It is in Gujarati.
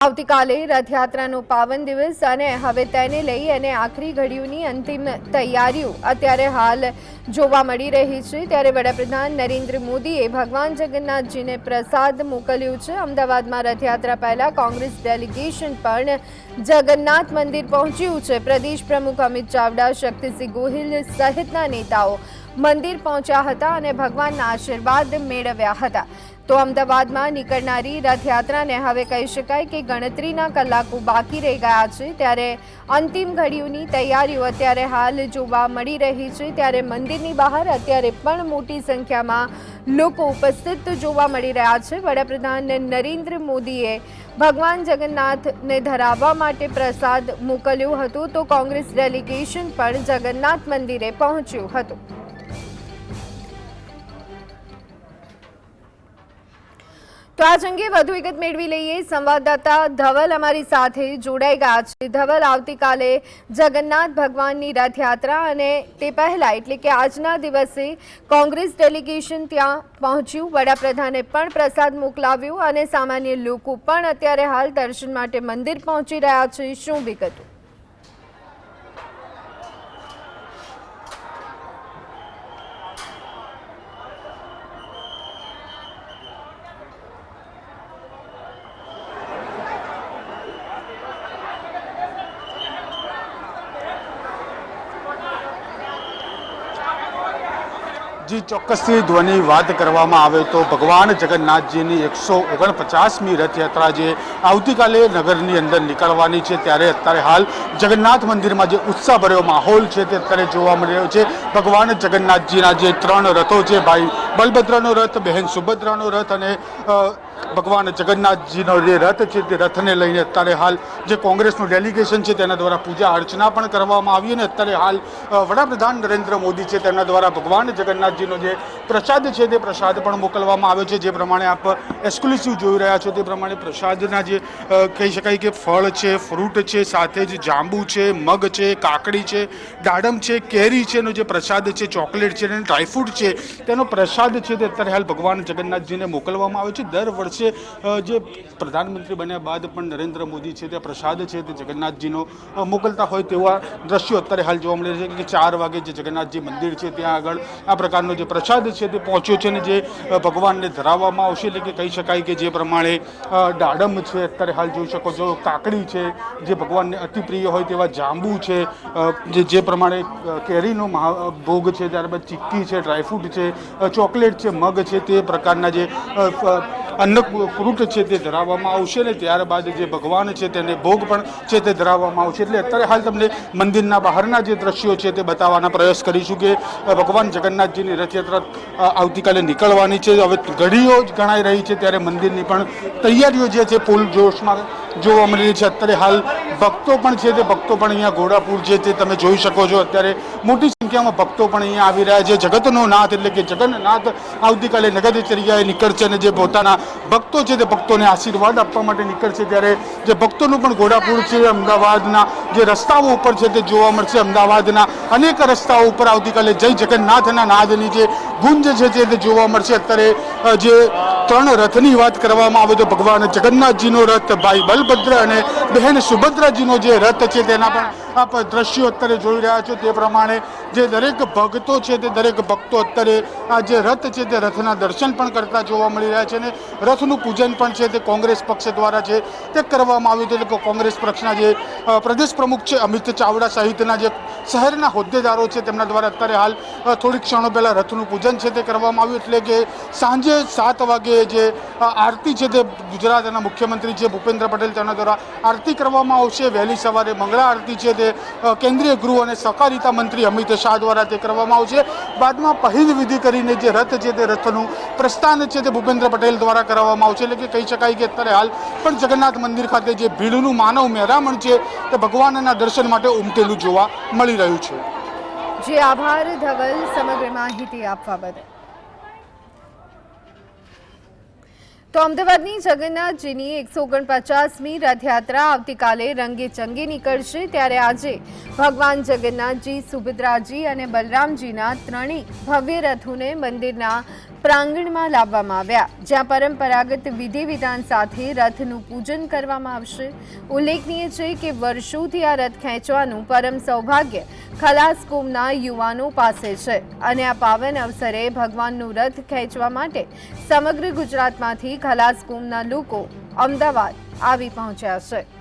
આવતીકાલે રથયાત્રાનો પાવન દિવસ અને હવે તેને લઈ અને આખરી ઘડીઓની અંતિમ તૈયારીઓ અત્યારે હાલ જોવા મળી રહી છે। ત્યારે વડાપ્રધાન નરેન્દ્ર મોદીએ ભગવાન જગન્નાથજીને પ્રસાદ મોકલ્યો છે। અમદાવાદમાં રથયાત્રા પહેલા કોંગ્રેસ ડેલિગેશન પણ જગન્નાથ મંદિર પહોંચ્યું છે। પ્રદેશ પ્રમુખ અમિત ચાવડા, શક્તિસિંહ ગોહિલ સહિતના નેતાઓ મંદિર પહોંચ્યા હતા અને ભગવાનના આશીર્વાદ મેળવ્યા હતા। તો અમદાવાદમાં નીકળનારી રથયાત્રાને હવે કહી શકાય કે ગણતરીના કલાકો બાકી રહી ગયા છે। ત્યારે અંતિમ ઘડીઓની તૈયારીઓ અત્યારે હાલ જોવા મળી રહી છે। ત્યારે મંદિરની બહાર અત્યારે પણ મોટી સંખ્યામાં લોકો ઉપસ્થિત જોવા મળી રહ્યા છે। વડાપ્રધાન નરેન્દ્ર મોદીએ ભગવાન જગન્નાથને ધરાવવા માટે પ્રસાદ મોકલ્યો હતો, તો કોંગ્રેસ ડેલિગેશન પણ જગન્નાથ મંદિરે પહોંચ્યું હતું। તો આ અંગે વધુ વિગત મેળવી લઈએ। સંવાદદાતા ધવલ અમારી સાથે જોડાઈ ગયા છે। ધવલ, આવતીકાલે જગન્નાથ ભગવાનની રથયાત્રા અને તે પહેલા એટલે કે આજના દિવસે કોંગ્રેસ ડેલિગેશન ત્યાં પહોંચ્યું, વડાપ્રધાને પણ પ્રસાદ મોકલાવ્યો અને સામાન્ય લોકો પણ અત્યારે હાલ દર્શન માટે મંદિર પહોંચી રહ્યા છે। શું વિગતો? जी ચોક્કસથી ધ્વની વાત કરવામાં આવે તો ભગવાન જગન્નાથજીની 149મી રથયાત્રા જે આવતીકાલે નગરની અંદર નીકળવાની છે, ત્યારે અત્યારે હાલ જગન્નાથ મંદિરમાં જે ઉત્સાહભર્યો માહોલ છે તે અત્યારે જોવા મળી રહ્યો છે। ભગવાન જગન્નાથજીના જે 3 રથો છે, ભાઈ બલભદ્રનો રથ, બહેન સુભદ્રાનો રથ અને ભગવાન જગન્નાથજીનો જે રથ છે તે રથને લઈને અત્યારે હાલ જે કોંગ્રેસનું ડેલિગેશન છે તેના દ્વારા પૂજા અર્ચના પણ કરવામાં આવી અને અત્યારે હાલ વડાપ્રધાન નરેન્દ્ર મોદી છે તેના દ્વારા ભગવાન જગન્નાથજીનો જે પ્રસાદ છે તે પ્રસાદ પણ મોકલવામાં આવ્યો છે। જે પ્રમાણે આપ એક્સક્લુસિવ જોઈ રહ્યા છો તે પ્રમાણે પ્રસાદના જે કહી શકાય કે ફળ છે, ફ્રૂટ છે, સાથે જ જાંબુ છે, મગ છે, કાકડી છે, દાડમ છે, કેરી છે, એનો જે પ્રસાદ છે, ચોકલેટ છે અને ડ્રાયફ્રૂટ છે તેનો પ્રસાદ છે તે અત્યારે હાલ ભગવાન જગન્નાથજીને મોકલવામાં આવ્યો છે। દર વર્ષે જે પ્રધાનમંત્રી બન્યા બાદ પણ નરેન્દ્ર મોદી છે તે પ્રસાદ છે તે જગન્નાથજીનો મોકલતા હોય તેવા દ્રશ્યો અત્યારે હાલ જોવા મળી રહ્યા છે કે 4 વાગે જે જગન્નાથજી મંદિર છે ત્યાં આગળ આ પ્રકારનો જે પ્રસાદ છે તે પહોંચ્યો છે અને જે ભગવાનને ધરાવવામાં આવશે, એટલે કે કહી શકાય કે જે પ્રમાણે દાડમ છે અત્યારે હાલ જોઈ શકો છો, કાકડી છે જે ભગવાનને અતિ પ્રિય હોય તેવા, જાંબુ છે, જે પ્રમાણે કેરીનો ભોગ છે, ત્યારબાદ ચીક્કી છે, ડ્રાયફ્રૂટ છે, ચોકલેટ છે, મગ છે, તે પ્રકારના જે અન્ન ફ્રૂટ છે તે ધરાવવામાં આવશે અને ત્યારબાદ જે ભગવાન છે તેને ભોગ પણ છે તે ધરાવવામાં આવશે। એટલે અત્યારે હાલ તમને મંદિરના બહારના જે દ્રશ્યો છે તે બતાવવાના પ્રયાસ કરીશું કે ભગવાન જગન્નાથજીની રથયાત્રા આવતીકાલે નીકળવાની છે, હવે ઘડીઓ જ ગણાઈ રહી છે, ત્યારે મંદિરની પણ તૈયારીઓ જે છે ફૂલ જોશમાં જોવા મળી રહી છે। અત્યારે હાલ ભક્તો પણ છે તે ભક્તો પણ અહીંયા ઘોડાપુર છે તે તમે જોઈ શકો છો, અત્યારે મોટી સંખ્યામાં ભક્તો પણ અહીંયા આવી રહ્યા છે। જગતનો નાથ એટલે કે જગન્નાથ આવતીકાલે નગરચર્યાએ નીકળશે અને જે પોતાના ભક્તો છે તે ભક્તોને આશીર્વાદ આપવા માટે નીકળશે, ત્યારે જે ભક્તોનું પણ ઘોડાપુર છે અમદાવાદના જે રસ્તાઓ ઉપર છે તે જોવા મળશે। અમદાવાદના અનેક રસ્તાઓ ઉપર આવતીકાલે જય જગન્નાથના નાદની જે ગુંજ છે તે જોવા મળશે। અત્યારે જે 3 રથની વાત કરવામાં આવે તો ભગવાન જગન્નાથજીનો રથ, ભાઈ બલભદ્ર અને બહેન સુભદ્રાજીનો જે રથ છે તેના પણ આપ દ્રશ્યો અત્યારે જોઈ રહ્યા છો। તે પ્રમાણે જે દરેક ભક્તો છે તે દરેક ભક્તો અત્યારે આ જે રથ છે તે રથના દર્શન પણ કરતા જોવા મળી રહ્યા છે અને રથનું પૂજન પણ છે તે કોંગ્રેસ પક્ષ દ્વારા છે તે કરવામાં આવ્યું હતું। એટલે કે કોંગ્રેસ પક્ષના જે પ્રદેશ પ્રમુખ છે અમિત ચાવડા સહિતના જે શહેરના હોદ્દેદારો છે તેમના દ્વારા અત્યારે હાલ થોડીક ક્ષણો પહેલાં રથનું પૂજન છે તે કરવામાં આવ્યું। એટલે કે સાંજે 7 વાગે જે આરતી છે તે ગુજરાતના મુખ્યમંત્રી છે ભૂપેન્દ્ર પટેલ તેના દ્વારા આરતી કરવામાં આવશે। વહેલી સવારે મંગળા આરતી છે તે કેન્દ્રીય ગૃહ અને સહકારિતા મંત્રી અમિત શાહ દ્વારા તે કરવામાં આવશે। બાદમાં પહેલ વિધિ કરીને જે રથ છે તે રથનું પ્રસ્થાન છે તે ભૂપેન્દ્ર પટેલ દ્વારા કરવામાં આવશે। એટલે કે કહી શકાય કે અત્યારે હાલ પણ જગન્નાથ મંદિર ખાતે જે ભીડનું માનવ મહેરામણ છે તે ભગવાનના દર્શન માટે ઉમટેલું જોવા મળી રહ્યું છે। જી આભાર ધવલ સમગ્ર માહિતી આપવા બદલ। તો અમદાવાદની જગન્નાથજીની 149મી રથયાત્રા આવતીકાલે રંગે ચંગે નીકળશે, ત્યારે આજે ભગવાન જગન્નાથજી, સુભદ્રાજી અને બલરામજીના ત્રણેય ભવ્ય રથોને મંદિરના પ્રાંગણમાં લાવવામાં આવ્યા, જ્યાં પરંપરાગત વિધિ વિધાન સાથે રથનું પૂજન કરવામાં આવશે. ઉલ્લેખનીય છે કે વર્ષોથી આ રથ ખેંચવાનું પરમ સૌભાગ્ય ખલાસ કોમના યુવાનો પાસે છે અને આ પાવન અવસરે ભગવાનનું રથ ખેંચવા માટે સમગ્ર ગુજરાતમાંથી ખલાસ કોમના લોકો અમદાવાદ આવી પહોંચ્યા છે.